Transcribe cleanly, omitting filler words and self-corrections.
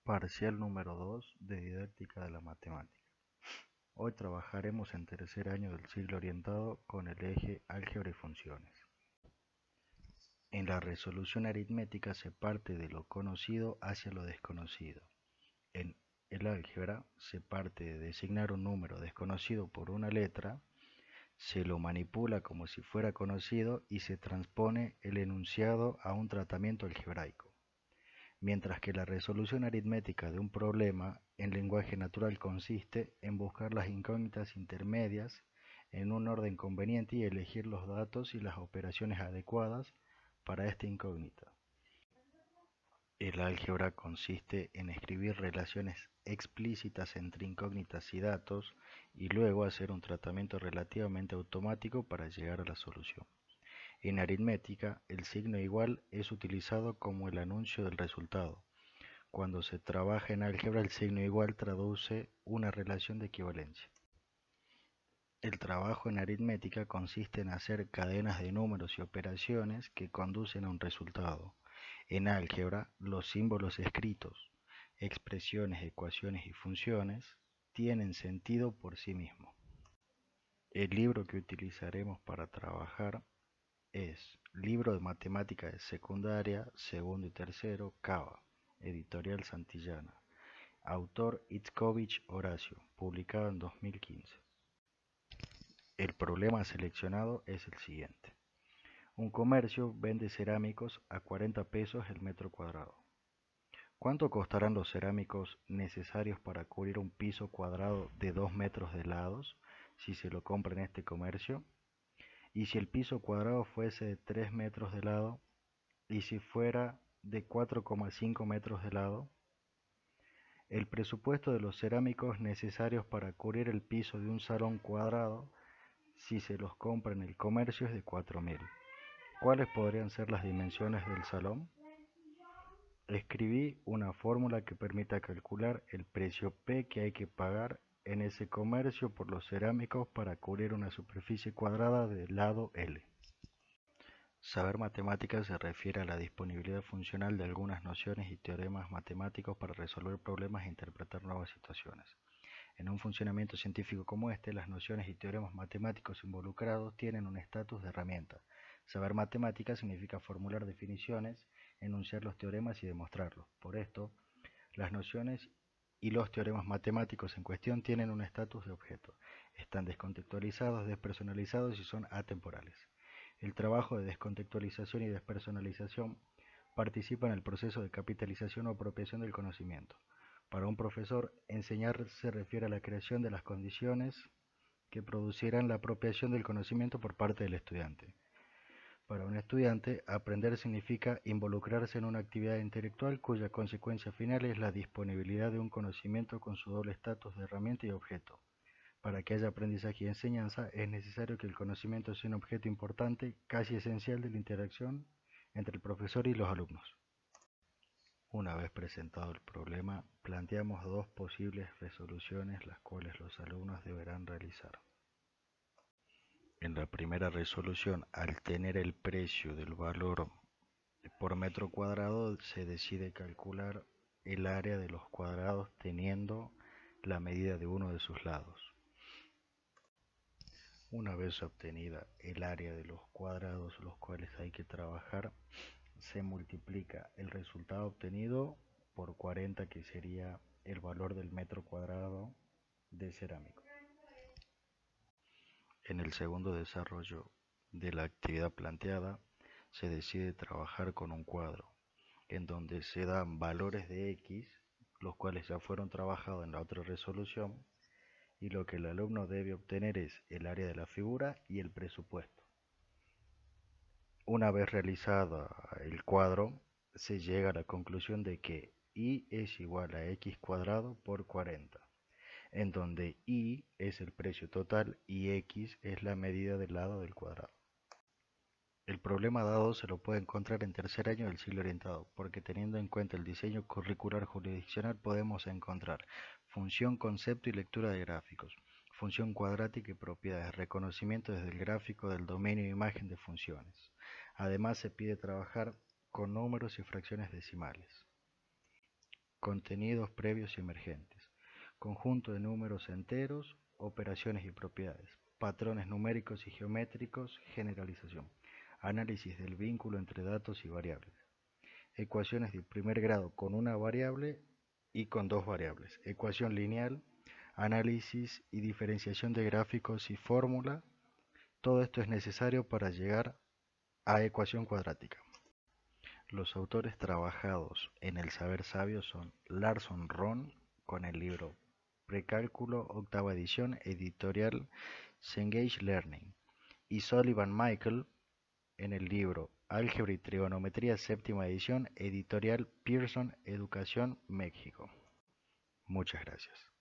Parcial número 2 de Didáctica de la Matemática. Hoy trabajaremos en tercer año del ciclo orientado con el eje Álgebra y Funciones. En la resolución aritmética se parte de lo conocido hacia lo desconocido. En el álgebra se parte de designar un número desconocido por una letra, se lo manipula como si fuera conocido y se transpone el enunciado a un tratamiento algebraico. Mientras que la resolución aritmética de un problema en lenguaje natural consiste en buscar las incógnitas intermedias en un orden conveniente y elegir los datos y las operaciones adecuadas para esta incógnita. El álgebra consiste en escribir relaciones explícitas entre incógnitas y datos y luego hacer un tratamiento relativamente automático para llegar a la solución. En aritmética, el signo igual es utilizado como el anuncio del resultado. Cuando se trabaja en álgebra, el signo igual traduce una relación de equivalencia. El trabajo en aritmética consiste en hacer cadenas de números y operaciones que conducen a un resultado. En álgebra, los símbolos escritos, expresiones, ecuaciones y funciones, tienen sentido por sí mismos. El libro que utilizaremos para trabajar es Libro de Matemática de Secundaria, Segundo y Tercero, Cava, Editorial Santillana. Autor Itzkovich Horacio, publicado en 2015. El problema seleccionado es el siguiente. Un comercio vende cerámicos a 40 pesos el metro cuadrado. ¿Cuánto costarán los cerámicos necesarios para cubrir un piso cuadrado de 2 metros de lados si se lo compra en este comercio? Y si el piso cuadrado fuese de 3 metros de lado y si fuera de 4,5 metros de lado, el presupuesto de los cerámicos necesarios para cubrir el piso de un salón cuadrado si se los compra en el comercio es de 4.000. ¿Cuáles podrían ser las dimensiones del salón? Escribí una fórmula que permita calcular el precio P que hay que pagar en ese comercio por los cerámicos para cubrir una superficie cuadrada de lado L. Saber matemáticas se refiere a la disponibilidad funcional de algunas nociones y teoremas matemáticos para resolver problemas e interpretar nuevas situaciones. En un funcionamiento científico como este, las nociones y teoremas matemáticos involucrados tienen un estatus de herramienta. Saber matemáticas significa formular definiciones, enunciar los teoremas y demostrarlos. Por esto, las nociones y los teoremas matemáticos en cuestión tienen un estatus de objeto. Están descontextualizados, despersonalizados y son atemporales. El trabajo de descontextualización y despersonalización participa en el proceso de capitalización o apropiación del conocimiento. Para un profesor, enseñar se refiere a la creación de las condiciones que producirán la apropiación del conocimiento por parte del estudiante. Para un estudiante, aprender significa involucrarse en una actividad intelectual cuya consecuencia final es la disponibilidad de un conocimiento con su doble estatus de herramienta y objeto. Para que haya aprendizaje y enseñanza, es necesario que el conocimiento sea un objeto importante, casi esencial de la interacción entre el profesor y los alumnos. Una vez presentado el problema, planteamos dos posibles resoluciones las cuales los alumnos deberán realizar. En la primera resolución, al tener el precio del valor por metro cuadrado, se decide calcular el área de los cuadrados teniendo la medida de uno de sus lados. Una vez obtenida el área de los cuadrados los cuales hay que trabajar, se multiplica el resultado obtenido por 40, que sería el valor del metro cuadrado de cerámico. En el segundo desarrollo de la actividad planteada, se decide trabajar con un cuadro, en donde se dan valores de X, los cuales ya fueron trabajados en la otra resolución, y lo que el alumno debe obtener es el área de la figura y el presupuesto. Una vez realizado el cuadro, se llega a la conclusión de que y es igual a x cuadrado por 40, en donde y es el precio total y x es la medida del lado del cuadrado. El problema dado se lo puede encontrar en tercer año del ciclo orientado, porque teniendo en cuenta el diseño curricular jurisdiccional podemos encontrar función, concepto y lectura de gráficos, función cuadrática y propiedades, reconocimiento desde el gráfico del dominio de imagen de funciones. Además se pide trabajar con números y fracciones decimales. contenidos previos y emergentes, conjunto de números enteros, operaciones y propiedades, patrones numéricos y geométricos, generalización, análisis del vínculo entre datos y variables, ecuaciones de primer grado con una variable y con dos variables, ecuación lineal, análisis y diferenciación de gráficos y fórmula. Todo esto es necesario para llegar a ecuación cuadrática. Los autores trabajados en el saber sabio son Larsson Ron con el libro Precálculo, octava edición, editorial Cengage Learning, y Sullivan Michael en el libro Álgebra y Trigonometría, séptima edición, editorial Pearson Educación, México. Muchas gracias.